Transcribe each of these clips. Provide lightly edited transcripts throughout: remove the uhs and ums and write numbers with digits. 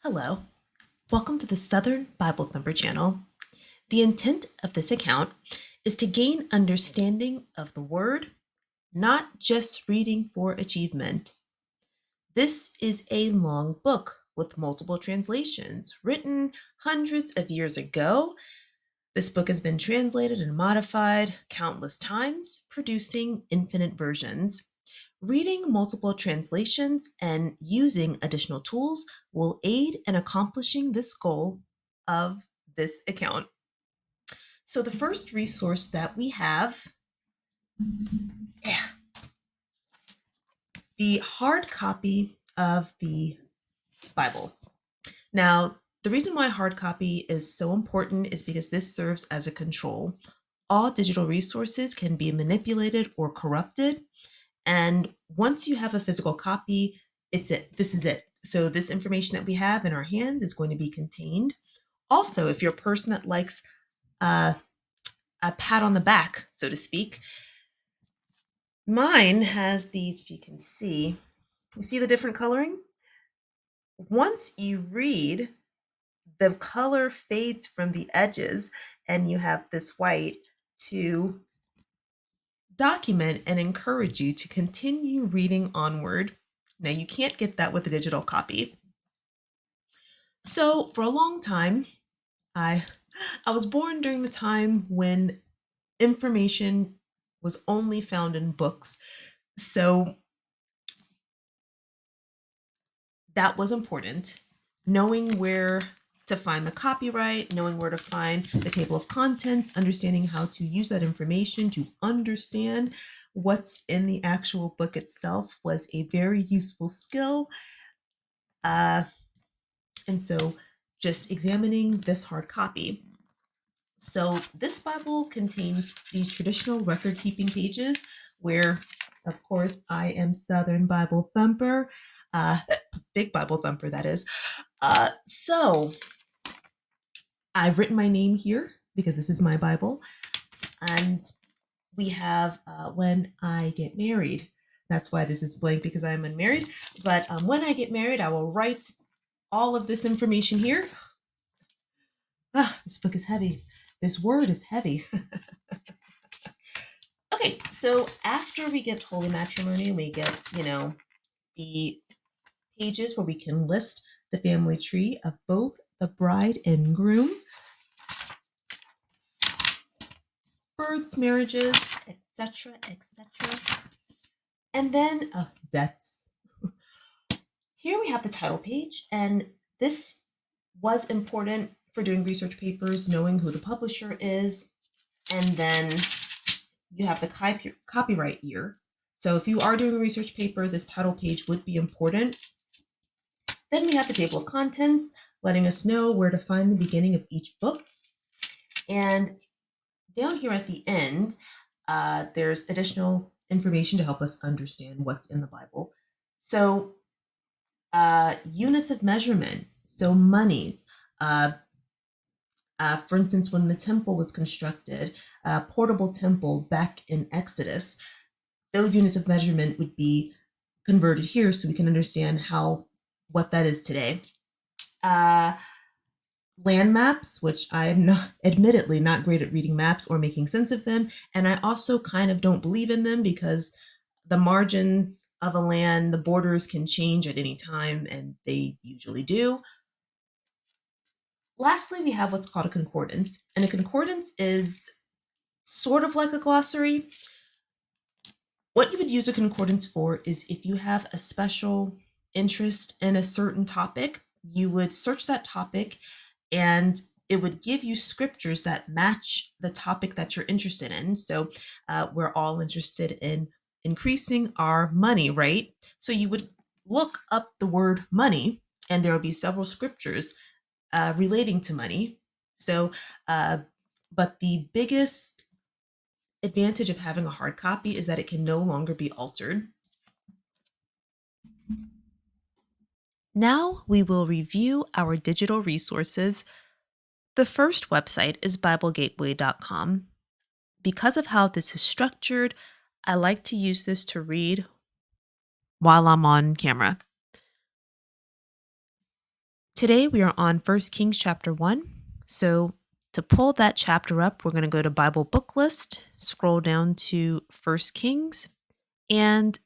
Hello, welcome to the Southern Bible Thumper channel. The intent of this account is to gain understanding of the Word, not just reading for achievement. This is a long book with multiple translations written hundreds of years ago. This book has been translated and modified countless times, producing infinite versions. Reading multiple translations and using additional tools will aid in accomplishing this goal of this account. So, the first resource that we have, the hard copy of the Bible. Now, the reason why hard copy is so important is because this serves as a control. All digital resources can be manipulated or corrupted. And once you have a physical copy, it's it. This is it. So this information that we have in our hands is going to be contained. Also, if you're a person that likes uh, a pat on the back, so to speak, mine has these, if you see the different coloring? Once you read, the color fades from the edges and you have this white to document and encourage you to continue reading onward. Now, you can't get that with a digital copy. So, for a long time, I I was born during the time when information was only found in books. So, that was important. Knowing where to find the copyright, knowing where to find the table of contents, understanding how to use that information to understand what's in the actual book itself was a very useful skill. Uh, and so, just examining this hard copy. So, this Bible contains these traditional record keeping pages where, of course, I am Southern Bible Thumper, uh, Big Bible Thumper, that is. So, I've written my name here because this is my Bible. And we have when I get married. That's why this is blank because I'm unmarried. But when I get married, I will write all of this information here. This book is heavy. This word is heavy. Okay, so after we get holy matrimony, we get, the pages where we can list the family tree of both the bride and groom, births, marriages, etc., etc. And then deaths. Here we have the title page, and this was important for doing research papers, knowing who the publisher is, and then you have the copyright year. So if you are doing a research paper, this title page would be important. Then we have the table of contents, letting us know where to find the beginning of each book. And down here at the end, there's additional information to help us understand what's in the Bible. So units of measurement, so monies. For instance, when the temple was constructed, portable temple back in Exodus, those units of measurement would be converted here so we can understand what that is today. Land maps, which I am not admittedly not great at reading maps or making sense of them, and I also kind of don't believe in them because the margins of a land, the borders can change at any time, and they usually do. Lastly, we have what's called a concordance, and a concordance is sort of like a glossary. What you would use a concordance for is if you have a special interest in a certain topic, you would search that topic and it would give you scriptures that match the topic that you're interested in. So, we're all interested in increasing our money, right? So, you would look up the word money, and there will be several scriptures relating to money. So, uh, but the biggest advantage of having a hard copy is that it can no longer be altered. Now we will review our digital resources. The first website is BibleGateway.com. Because of how this is structured, I like to use this to read while I'm on camera. Today we are on First Kings chapter 1. So to pull that chapter up, we're going to go to Bible book list, scroll down to First Kings, and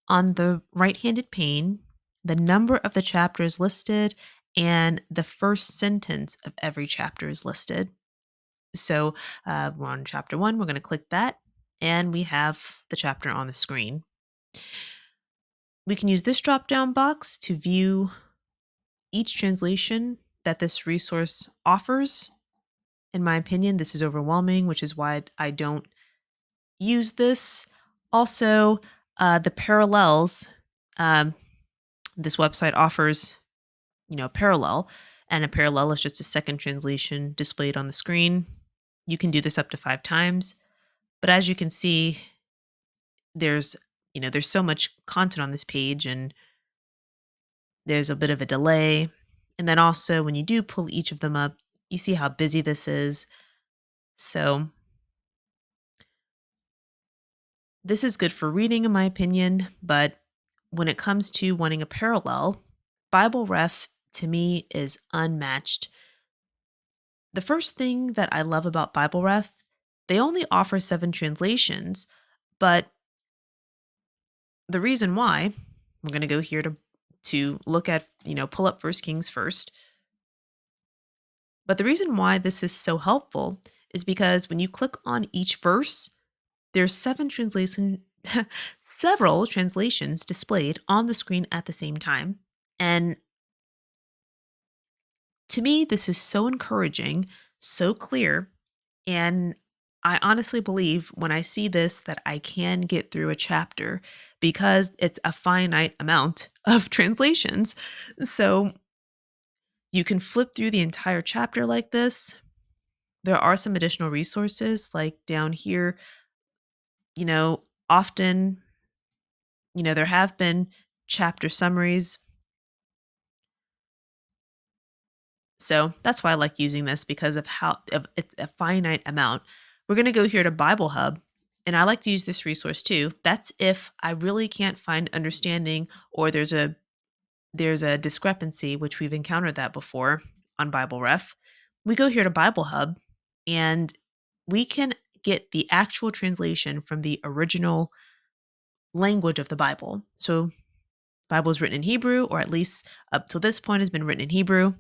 on the right-handed pane, the number of the chapter is listed and the first sentence of every chapter is listed. So we're on chapter 1, we're going to click that, and we have the chapter on the screen. We can use this drop-down box to view each translation that this resource offers. In my opinion, this is overwhelming, which is why I don't use this. Also, the parallels. This website offers, parallel, and a parallel is just a second translation displayed on the screen. You can do this up to 5 times, but as you can see, there's there's so much content on this page, and there's a bit of a delay. And then also, when you do pull each of them up, you see how busy this is. So this is good for reading, in my opinion, but when it comes to wanting a parallel, Bible Ref to me is unmatched. The first thing that I love about Bible Ref, they only offer 7 translations, but the reason why, we're going to go here to look at, pull up First Kings first. But the reason why this is so helpful is because when you click on each verse, there's several translations displayed on the screen at the same time. And to me, this is so encouraging, so clear, and I honestly believe when I see this that I can get through a chapter because it's a finite amount of translations. So you can flip through the entire chapter like this. There are some additional resources like down here, often, there have been chapter summaries. So that's why I like using this because of it's a finite amount. We're going to go here to Bible Hub, and I like to use this resource too. That's if I really can't find understanding or there's a discrepancy, which we've encountered that before on Bible Ref. We go here to Bible Hub, and we can get the actual translation from the original language of the Bible. So Bible is written in Hebrew, or at least up till this point has been written in Hebrew.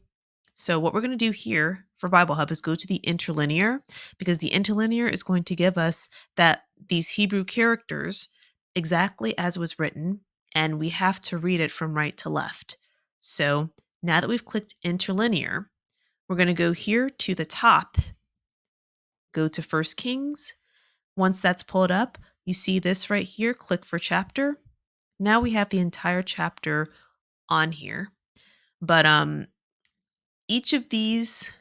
So what we're going to do here for Bible Hub is go to the interlinear, because the interlinear is going to give us these Hebrew characters exactly as it was written, and we have to read it from right to left. So now that we've clicked interlinear, we're going to go here to the top, go to First Kings. Once that's pulled up, you see this right here, click for chapter. Now we have the entire chapter on here. But each of these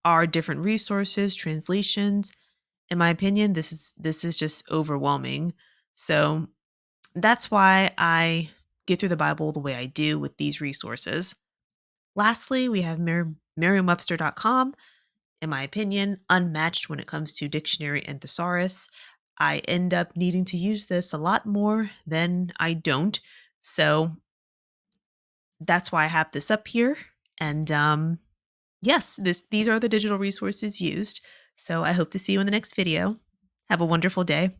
are different resources, translations. In my opinion, this is just overwhelming. So that's why I get through the Bible the way I do with these resources. Lastly, we have Merriam-Webster.com. In my opinion, unmatched when it comes to dictionary and thesaurus. I end up needing to use this a lot more than I don't. So that's why I have this up here. And yes, these are the digital resources used. So I hope to see you in the next video. Have a wonderful day.